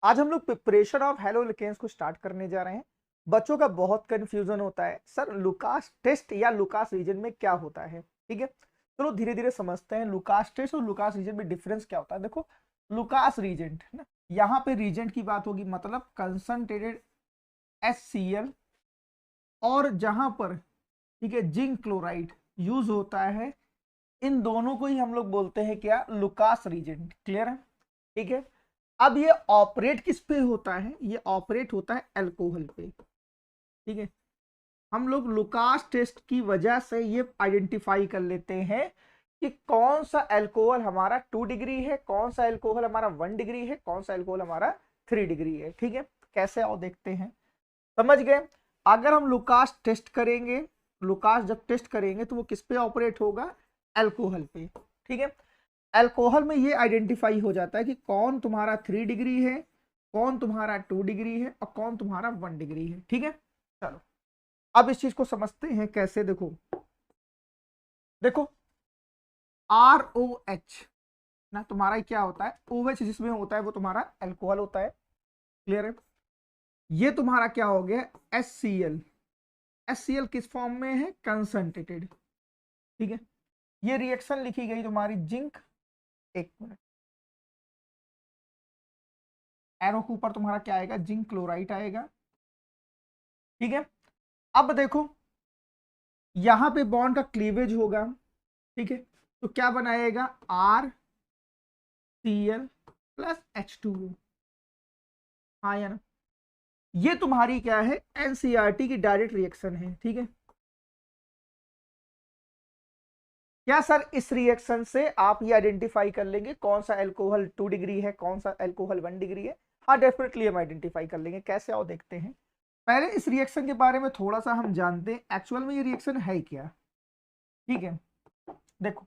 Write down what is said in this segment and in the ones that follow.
आज हम लोग प्रिपरेशन ऑफ हैलोलिकेन्स को स्टार्ट करने जा रहे हैं। बच्चों का बहुत कंफ्यूजन होता है, सर लुकास टेस्ट या लुकास रीजन में क्या होता है। ठीक है, चलो धीरे धीरे समझते हैं लुकास टेस्ट और लुकास रीजन में डिफरेंस क्या होता है। देखो, लुकास रीजेंट ना, यहाँ पे रीजेंट की बात होगी, मतलब कंसंट्रेटेड HCl, और जहां पर ठीक है जिंक क्लोराइड यूज होता है, इन दोनों को ही हम लोग बोलते हैं क्या, लुकास रीजेंट। क्लियर है? ठीक है, अब ये ऑपरेट किस पे होता है, ये ऑपरेट होता है अल्कोहल पे। ठीक है, हम लोग लुकास टेस्ट की वजह से ये आइडेंटिफाई कर लेते हैं कि कौन सा अल्कोहल हमारा 2 डिग्री है, कौन सा अल्कोहल हमारा 1 डिग्री है, कौन सा अल्कोहल हमारा 3 डिग्री है। ठीक है, कैसे आओ देखते हैं। समझ गए? अगर हम लुकास टेस्ट करेंगे, लुकास जब टेस्ट करेंगे तो वो किस पे ऑपरेट होगा, अल्कोहल पे। ठीक है, अल्कोहल में ये आइडेंटिफाई हो जाता है कि कौन तुम्हारा 3 डिग्री है, कौन तुम्हारा 2 डिग्री है और कौन तुम्हारा 1 डिग्री है। ठीक है, चलो अब इस चीज को समझते हैं कैसे। देखो देखो ROH ना तुम्हारा क्या होता है, OH जिसमें होता है वो तुम्हारा अल्कोहल होता है। क्लियर है? ये तुम्हारा क्या हो गया, HCl। HCl किस फॉर्म में है, कंसंट्रेटेड। ठीक है, ये रिएक्शन लिखी गई तुम्हारी जिंक, एक मिनट, एरो के ऊपर तुम्हारा क्या आएगा, जिंक क्लोराइड आएगा। ठीक है, अब देखो यहां पे बॉन्ड का क्लीवेज होगा। ठीक है, तो क्या बनाएगा, RCl प्लस H2O। हाँ या ना, ये तुम्हारी क्या है, NCERT की डायरेक्ट रिएक्शन है। ठीक है, क्या सर इस रिएक्शन से आप ये आइडेंटिफाई कर लेंगे कौन सा अल्कोहल 2 डिग्री है, कौन सा अल्कोहल 1 डिग्री है? हाँ डेफिनेटली हम आइडेंटिफाई कर लेंगे। कैसे आओ देखते हैं। पहले इस रिएक्शन के बारे में थोड़ा सा हम जानते हैं, एक्चुअल में ये रिएक्शन है क्या। ठीक है, देखो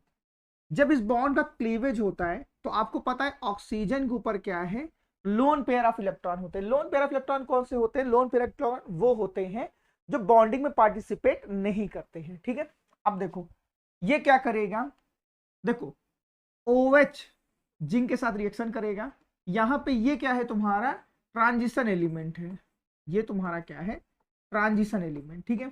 जब इस बॉन्ड का क्लीवेज होता है तो आपको पता है ऑक्सीजन के ऊपर क्या है, लोन पेयर ऑफ इलेक्ट्रॉन होते हैं। लोन पेयर ऑफ इलेक्ट्रॉन कौन से होते हैं, लोन पेयर इलेक्ट्रॉन वो होते हैं जो बॉन्डिंग में पार्टिसिपेट नहीं करते हैं। ठीक है, अब देखो ये क्या करेगा, देखो OH जिंक के साथ रिएक्शन करेगा, यहां पे ये क्या है तुम्हारा, ट्रांजिशन एलिमेंट है। ये तुम्हारा क्या है, ट्रांजिशन एलिमेंट। ठीक है,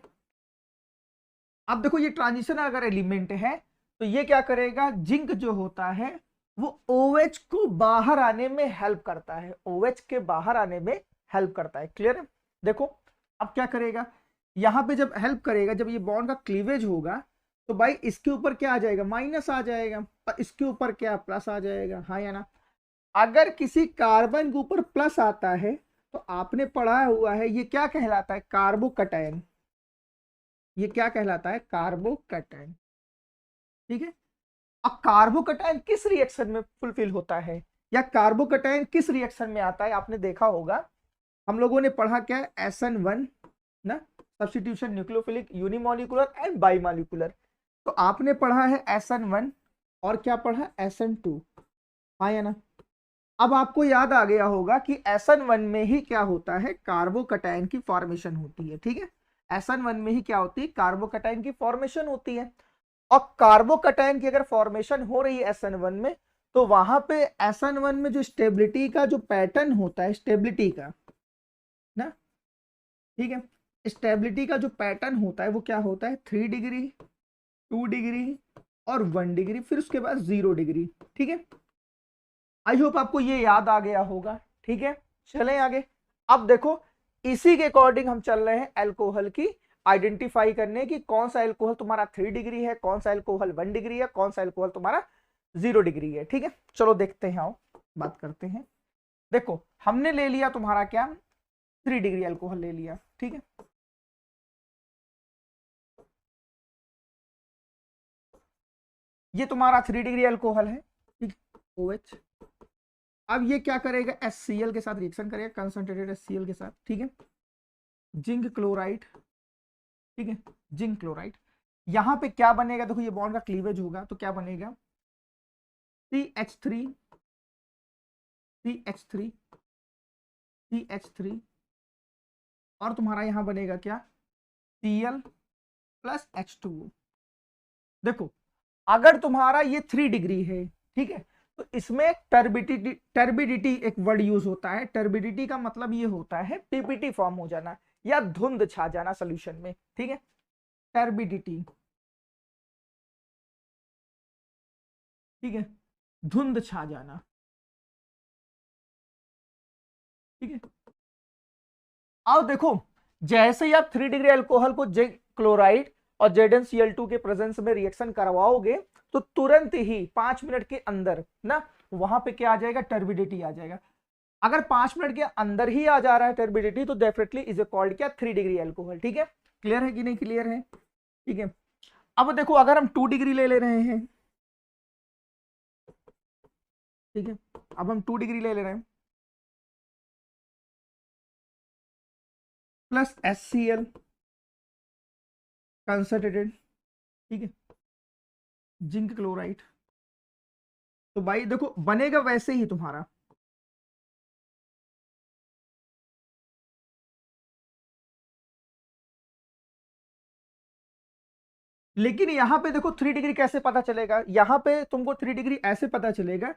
अब देखो ये ट्रांजिशन अगर एलिमेंट है तो ये क्या करेगा, जिंक जो होता है वो OH को बाहर आने में हेल्प करता है, OH के बाहर आने में हेल्प करता है। क्लियर है? देखो अब क्या करेगा, यहां पे जब हेल्प करेगा, जब ये बॉन्ड का क्लीवेज होगा तो भाई इसके ऊपर क्या आ जाएगा, माइनस आ जाएगा, और इसके ऊपर क्या, प्लस आ जाएगा। हाँ या ना? अगर किसी कार्बन के ऊपर प्लस आता है तो आपने पढ़ा हुआ है ये क्या कहलाता है, कार्बोकैटायन। ये क्या कहलाता है, कार्बोकैटायन। ठीक है, अब कार्बोकैटायन किस रिएक्शन में फुलफिल होता है, या कार्बोकैटायन किस रिएक्शन में आता है, आपने देखा होगा हम लोगों ने पढ़ा क्या है, SN1 ना, substitution nucleophilic unimolecular and bimolecular. तो आपने पढ़ा है SN1 और क्या पढ़ा, SN2। हाँ या ना? अब आपको याद आ गया होगा कि SN1 में ही क्या होता है, कार्बोकैटायन की फॉर्मेशन होती है। ठीक है, SN1 में ही क्या होती है, कार्बोकैटायन की फॉर्मेशन होती है। और कार्बोकैटायन की अगर फॉर्मेशन हो रही है SN1 में, तो वहां पे SN1 में जो स्टेबिलिटी का जो पैटर्न होता है, स्टेबिलिटी का ना, ठीक है, स्टेबिलिटी का जो पैटर्न होता है वो क्या होता है, 3 डिग्री, 2 डिग्री और 1 डिग्री, फिर उसके बाद 0 डिग्री। ठीक है, आई होप आपको ये याद आ गया होगा। ठीक है, चलें आगे। अब देखो इसी के अकॉर्डिंग हम चल रहे हैं अल्कोहल की आइडेंटिफाई करने की, कौन सा अल्कोहल तुम्हारा 3 डिग्री है, कौन सा अल्कोहल 1 डिग्री है, कौन सा अल्कोहल तुम्हारा 0 डिग्री है। ठीक है, चलो देखते हैं, आओ बात करते हैं। देखो हमने ले लिया तुम्हारा क्या, 3 डिग्री अल्कोहल ले लिया। ठीक है, ये तुम्हारा 3 डिग्री अल्कोहल है। ठीक, OH। अब ये क्या करेगा, HCl के साथ रिएक्शन करेगा, कंसंट्रेटेड HCl के साथ। ठीक है, जिंक क्लोराइड। ठीक है, जिंक क्लोराइड, यहां पे क्या बनेगा, देखो ये बॉन्ड का क्लीवेज होगा तो क्या बनेगा, CH3, CH3, CH3, और तुम्हारा यहां बनेगा क्या, Cl प्लस H2O। देखो अगर तुम्हारा ये 3 डिग्री है, ठीक है, तो इसमें टर्बिडिटी एक वर्ड यूज होता है। टर्बिडिटी का मतलब ये होता है टीपीटी फॉर्म हो जाना या धुंध छा जाना सोल्यूशन में, ठीक है। टर्बिडिटी, ठीक है, धुंध छा जाना, ठीक है। अब देखो, जैसे ही आप 3 डिग्री अल्कोहल को जिंक क्लोराइड और ZnCl2 के प्रेजेंस में रिएक्शन करवाओगे तो तुरंत ही 5 मिनट के अंदर ना वहां पे क्या आ जाएगा, टर्बिडिटी आ जाएगा। अगर 5 मिनट के अंदर ही आ जा रहा है टर्बिडिटी तो डेफिनेटली इज ए कॉल्ड क्या, 3 डिग्री अल्कोहल, ठीक है। क्लियर है कि नहीं, क्लियर है, ठीक है। अब देखो अगर हम 2 डिग्री ले रहे हैं, ठीक है, अब हम 2 डिग्री ले रहे हैं प्लस HCl कंसंट्रेटेड, ठीक है, जिंक क्लोराइड, तो भाई देखो बनेगा वैसे ही तुम्हारा, लेकिन यहां पे देखो 3 डिग्री कैसे पता चलेगा, यहां पे तुमको 3 डिग्री ऐसे पता चलेगा,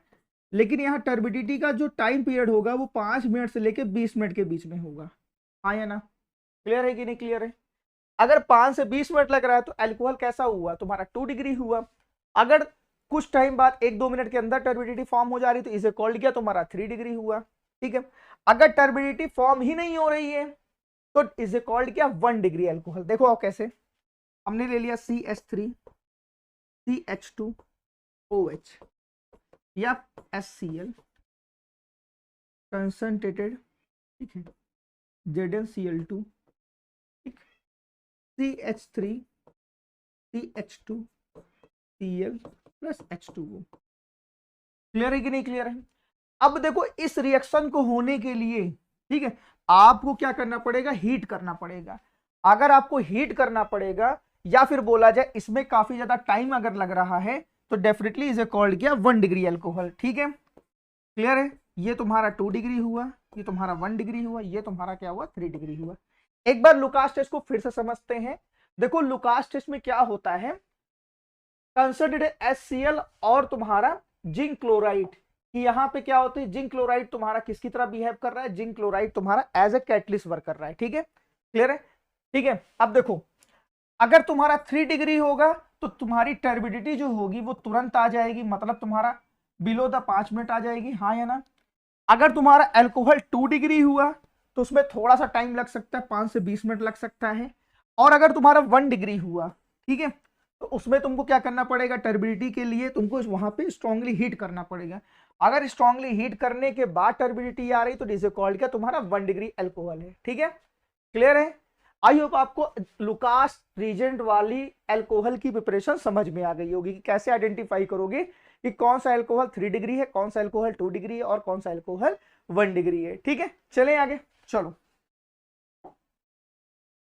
लेकिन यहाँ टर्बिडिटी का जो टाइम पीरियड होगा वो 5 मिनट से लेके 20 मिनट के बीच में होगा, हाँ या ना, क्लियर है कि नहीं, क्लियर है। अगर 5 से 20 मिनट लग रहा है तो अल्कोहल कैसा हुआ तुम्हारा, 2 डिग्री हुआ। अगर कुछ टाइम बाद 1-2 मिनट के अंदर टर्बिडिटी फॉर्म हो जा रही तो इसे कॉल्ड किया तुम्हारा 3 डिग्री हुआ, ठीक है। अगर टर्बिडिटी फॉर्म ही नहीं हो रही है तो इसे कॉल्ड किया 1 डिग्री अल्कोहल। देखो आप कैसे, हमने ले लिया CH3 CH2OH या HCl कंसंट्रेटेड, ठीक है, ZnCl2, ठीक, CH3 CH2Cl plus H2O। Clear है कि नहीं, क्लियर है। अब देखो इस रिएक्शन को होने के लिए, ठीक है, आपको क्या करना पड़ेगा, हीट करना पड़ेगा। अगर आपको हीट करना पड़ेगा या फिर बोला जाए इसमें काफी ज्यादा टाइम अगर लग रहा है तो डेफिनेटली इज कॉल्ड किया 1 डिग्री अल्कोहल, ठीक है। क्लियर है, ये तुम्हारा 2 डिग्री हुआ, ये तुम्हारा 1 डिग्री हुआ, ये तुम्हारा क्या हुआ, 3 डिग्री हुआ। एक बार लुकास टेस्ट को फिर से समझते हैं। देखो लुकास टेस्ट में क्या होता है, कंसिडर्ड HCl और तुम्हारा जिंक क्लोराइड कि यहाँ पे क्या होती है, जिंक क्लोराइड तुम्हारा किसकी तरह बिहेव कर रहा है, जिंक क्लोराइड तुम्हारा एज ए कैटलिस्ट वर्क कर रहा है, ठीक है, क्लियर है, ठीक है। अब देखो अगर तुम्हारा 3 डिग्री होगा तो तुम्हारी टर्बिडिटी जो होगी वो तुरंत आ जाएगी, मतलब तुम्हारा बिलो द 5 मिनट आ जाएगी, हाँ या ना। अगर तुम्हारा अल्कोहल 2 डिग्री हुआ तो उसमें थोड़ा सा टाइम लग सकता है, 5 से 20 मिनट लग सकता है। और अगर तुम्हारा 1 डिग्री हुआ, ठीक है, तो उसमें तुमको क्या करना पड़ेगा, टर्बिडिटी के लिए तुमको वहां पे स्ट्रांगली हीट करना पड़ेगा। अगर स्ट्रांगली हीट करने के बाद टर्बिडिटी आ रही तो इज कॉल्ड क्या, तुम्हारा 1 डिग्री अल्कोहल है, ठीक है, क्लियर है। आई होप आपको लुकास रीजेंट वाली अल्कोहल की प्रिपरेशन समझ में आ गई होगी कि कैसे आइडेंटिफाई करोगे कि कौन सा अल्कोहल 3 डिग्री है, कौन सा अल्कोहल 2 डिग्री है और कौन सा अल्कोहल 1 डिग्री है, ठीक है। चलें आगे, चलो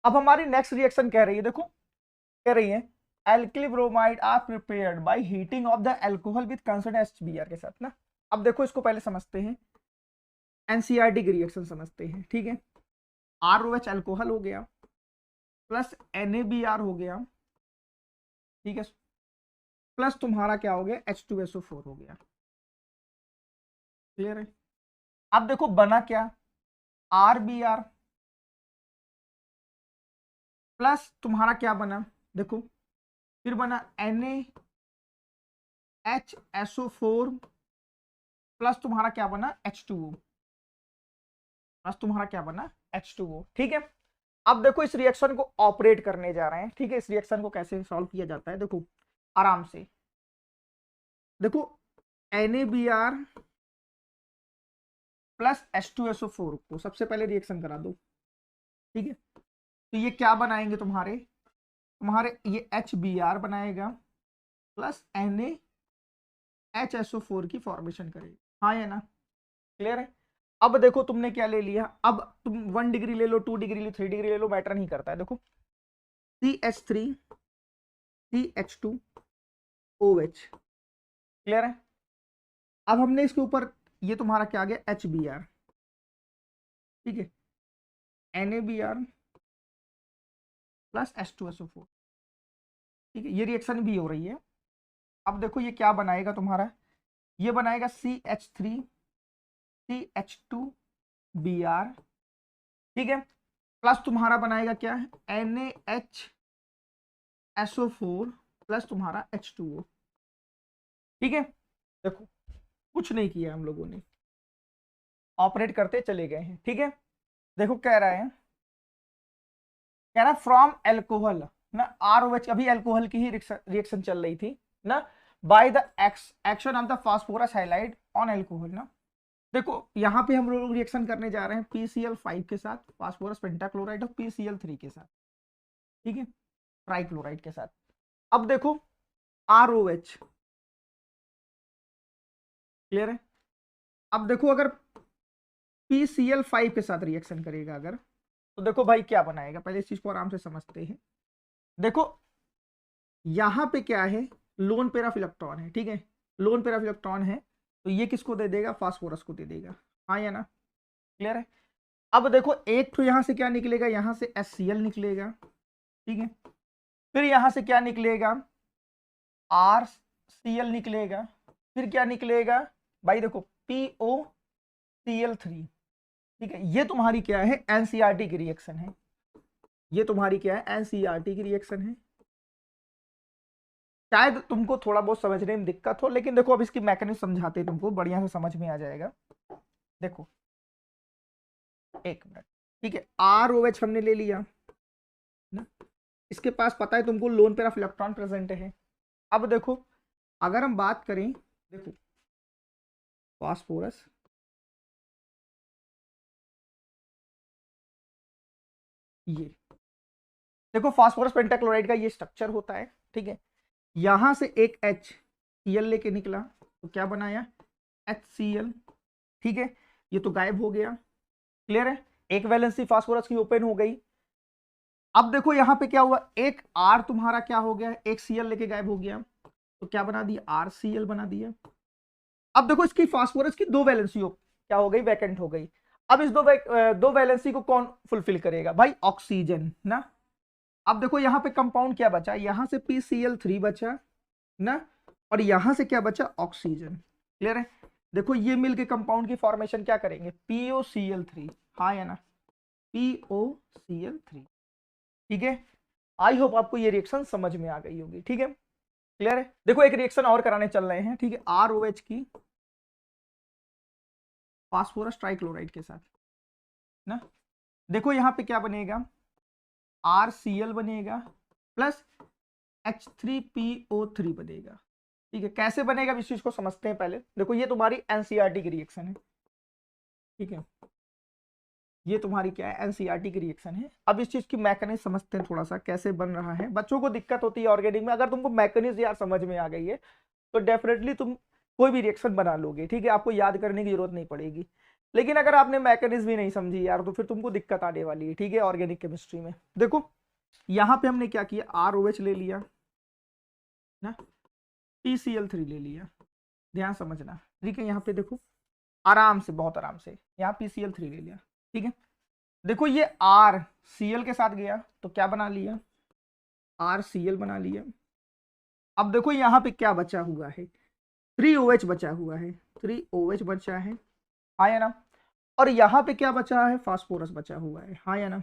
अब हमारी नेक्स्ट रिएक्शन कह रही है, देखो कह रही है alkyl bromide are prepared by heating of the alcohol with concern HBr के साथ ना। अब देखो इसको पहले समझते हैं, एनसीईआरटी की रिएक्शन समझते हैं, ठीक है। ROH अल्कोहल हो गया प्लस NaBr हो गया, ठीक है, प्लस तुम्हारा क्या हो गया, H2SO4 हो गया, क्लियर है। अब देखो बना क्या, RBr प्लस तुम्हारा क्या बना, देखो फिर बना NaHSO4 प्लस तुम्हारा क्या बना, H2O प्लस तुम्हारा क्या बना, H2O, ठीक है। अब देखो इस रिएक्शन को ऑपरेट करने जा रहे हैं, ठीक है। इस रिएक्शन को कैसे सॉल्व किया जाता है, देखो आराम से, देखो NaBr प्लस H2SO4 को सबसे पहले रिएक्शन करा दो, ठीक है। तो ये क्या बनाएंगे तुम्हारे तुम्हारे ये HBr बनाएगा प्लस NaHSO4 की फॉर्मेशन करेगा, हाँ या ना, क्लियर है। अब देखो तुमने क्या ले लिया, अब तुम 1 डिग्री ले लो, 2 डिग्री ले, 3 डिग्री ले लो, मैटर नहीं करता है। देखो CH3 CH2OH, क्लियर है। अब हमने इसके ऊपर ये तुम्हारा क्या आ गया, HBr, ठीक है, NaBr प्लस H2SO4, ठीक है, ये रिएक्शन भी हो रही है। अब देखो ये क्या बनाएगा तुम्हारा, ये बनाएगा CH3 CH2Br, ठीक है, प्लस तुम्हारा बनाएगा क्या है NaHSO4 प्लस तुम्हारा H2O, ठीक है। देखो कुछ नहीं किया हम लोगों ने, ऑपरेट करते चले गए हैं, ठीक है। देखो कह रहा है फ्रॉम एल्कोहल ना ROH, अभी एल्कोहल की ही रिएक्शन चल रही थी ना, by the action of the phosphorus halide on alcohol ना। देखो यहाँ पे हम लोग रिएक्शन करने जा रहे हैं PCl5 के साथ, फास्फोरस पेंटाक्लोराइड, और PCl3 के साथ, ठीक है, ट्राइक्लोराइड के साथ। अब देखो ROH, क्लियर है। अब देखो अगर PCl5 के साथ रिएक्शन करेगा अगर, तो देखो भाई क्या बनाएगा, पहले इस चीज को आराम से समझते हैं। देखो यहां पे क्या है, लोन पेयर ऑफ इलेक्ट्रॉन है, ठीक है, लोन पेयर ऑफ इलेक्ट्रॉन है, तो ये किसको दे देगा, फास्फोरस को दे देगा, हाँ या ना, क्लियर है। अब देखो एक तो यहां से क्या निकलेगा, यहां से HCl निकलेगा, ठीक है, फिर यहां से क्या निकलेगा RCl निकलेगा, फिर क्या निकलेगा भाई, देखो POCl3, ठीक है। ये तुम्हारी क्या है NCERT की रिएक्शन है, ये तुम्हारी क्या है NCERT की रिएक्शन है। शायद तुमको थोड़ा बहुत समझने में दिक्कत हो, लेकिन देखो अब इसकी मैकेनिज्म समझाते हैं तुमको, बढ़िया से समझ में आ जाएगा। देखो एक मिनट, ठीक है, ROH हमने ले लिया ना, इसके पास पता है तुमको lone pair of electron present है। अब देखो अगर हम बात करें, देखो फास्फोरस, ये देखो फास्फोरस पेंटाक्लोराइड का ये स्ट्रक्चर होता है, ठीक है। यहां से एक HCl लेके निकला तो क्या बनाया HCl, ठीक है, ये तो गायब हो गया, क्लियर है, एक वैलेंसी फास्फोरस की ओपन हो गई। अब देखो यहां पे क्या हुआ, एक R तुम्हारा क्या हो गया, एक Cl लेके गायब हो गया, तो क्या बना दिया RCl बना दिया। अब देखो इसकी फास्फोरस की दो वैलेंसी क्या हो गई, वैकेंट हो गई। अब इस दो वैलेंसी को कौन फुलफिल करेगा भाई, ऑक्सीजन ना। अब देखो यहां पे कंपाउंड क्या बचा, यहां से PCl3 बचा ना, और यहां से क्या बचा ऑक्सीजन, क्लियर है। देखो ये मिलके कंपाउंड की फॉर्मेशन क्या करेंगे POCl3, हाँ या ना, POCl3, ठीक है। आई होप आपको ये रिएक्शन समझ में आ गई होगी, ठीक है, क्लियर है। देखो एक रिएक्शन और कराने चल रहे हैं, ठीक है, ROH की फास्फोरस ट्राइक्लोराइड के साथ ना। देखो यहां पे क्या बनेगा, RCl बनेगा प्लस H3PO3 बनेगा, ठीक है। कैसे बनेगा इस चीज को समझते हैं पहले। देखो ये तुम्हारी NCERT की रिएक्शन है, ठीक है, ये तुम्हारी क्या है NCERT की रिएक्शन है। अब इस चीज की मैकेनिज्म समझते हैं थोड़ा सा, कैसे बन रहा है। बच्चों को दिक्कत होती है ऑर्गेनिक में, अगर तुमको मैकेनिज्म यार समझ में आ गई है तो डेफिनेटली तुम कोई भी रिएक्शन बना लोगे, ठीक है, आपको याद करने की जरूरत नहीं पड़ेगी। लेकिन अगर आपने मैकेनिज्म भी नहीं समझी यार, तो फिर तुमको दिक्कत आने वाली है, ठीक है, ऑर्गेनिक केमिस्ट्री में। देखो यहां पे हमने क्या किया, ROH ले लिया ना, PCl3 ले लिया, ध्यान समझना, ठीक है। यहाँ पे देखो आराम से, बहुत आराम से, यहाँ PCl3 ले लिया, ठीक है। देखो ये RCl के साथ गया तो क्या बना लिया RCl बना लिया। अब देखो यहाँ पे क्या बचा हुआ है 3OH बचा हुआ है, 3OH बचा है, हाँ या ना। और यहाँ पे क्या बचा है, फास्फोरस बचा हुआ है, हाँ या ना।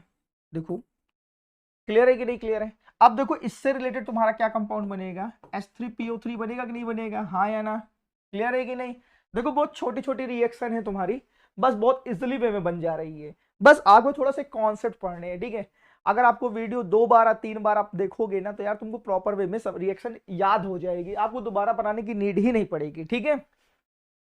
देखो क्लियर है कि नहीं क्लियर है। अब देखो इससे रिलेटेड तुम्हारा क्या कंपाउंड बनेगा, H3PO3 बनेगा कि नहीं बनेगा, हाँ या ना, क्लियर है कि नहीं। देखो बहुत छोटी छोटी रिएक्शन है तुम्हारी, बस बहुत इजिली वे में बन जा रही है, बस आपको थोड़ा सा कॉन्सेप्ट पढ़ने हैं, ठीक है। अगर आपको वीडियो 2 बार 3 बार आप देखोगे ना, तो यार तुमको प्रॉपर वे में सब रिएक्शन याद हो जाएगी, आपको दोबारा बनाने की नीड ही नहीं पड़ेगी, ठीक है।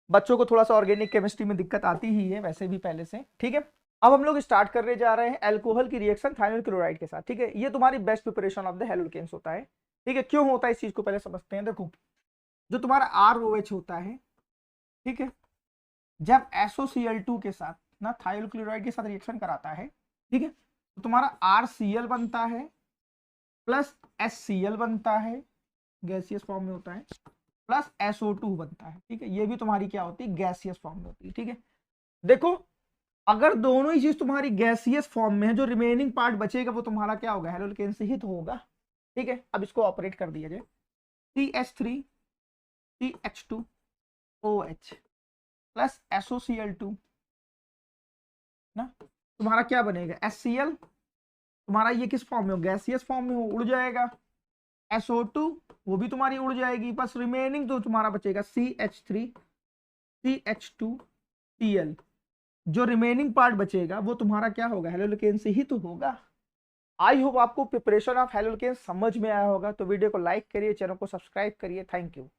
बच्चों को थोड़ा सा ऑर्गेनिक केमिस्ट्री में दिक्कत आती ही है वैसे भी पहले से, ठीक है। अब हम लोग स्टार्ट करने जा रहे हैं एल्कोहल की रिएक्शन थाइमिल क्लोराइड के साथ, ठीक है। ये तुम्हारी बेस्ट प्रिपरेशन ऑफ द हेलोकेन्स होता है, ठीक है। क्यों होता है इस चीज को पहले समझते हैं। देखो जो तुम्हारा ROH होता है, ठीक है, जब SOCl2 के साथ ना थाइमिल क्लोराइड के साथ रिएक्शन कराता है, ठीक है, तो तुम्हारा RCl बनता है प्लस HCl बनता है, गैसियस फॉर्म में होता है, प्लस SO2 बनता है, ठीक है। ये भी तुम्हारी क्या होती है, गैसियस फॉर्म में होती है, ठीक है। देखो अगर दोनों ही चीज तुम्हारी गैसियस फॉर्म में है, जो रिमेनिंग पार्ट बचेगा वो तुम्हारा क्या होगा, हेलोकेन से ही तो होगा, ठीक है। अब इसको ऑपरेट कर दिया जाए, CH3 CH2 OH plus SOCl2 ना, तुम्हारा क्या बनेगा HCl, तुम्हारा ये किस फॉर्म में हो, गैसियस फॉर्म में हो, उड़ जाएगा। SO2 वो भी तुम्हारी उड़ जाएगी, बस रिमेनिंग तो तुम्हारा बचेगा CH3 CH2Cl। जो रिमेनिंग पार्ट बचेगा वो तुम्हारा क्या होगा, हेलोकेन से ही तो होगा। आई होप आपको प्रिपरेशन ऑफ हेलोकेन समझ में आया होगा। तो वीडियो को लाइक करिए, चैनल को सब्सक्राइब करिए। Thank you.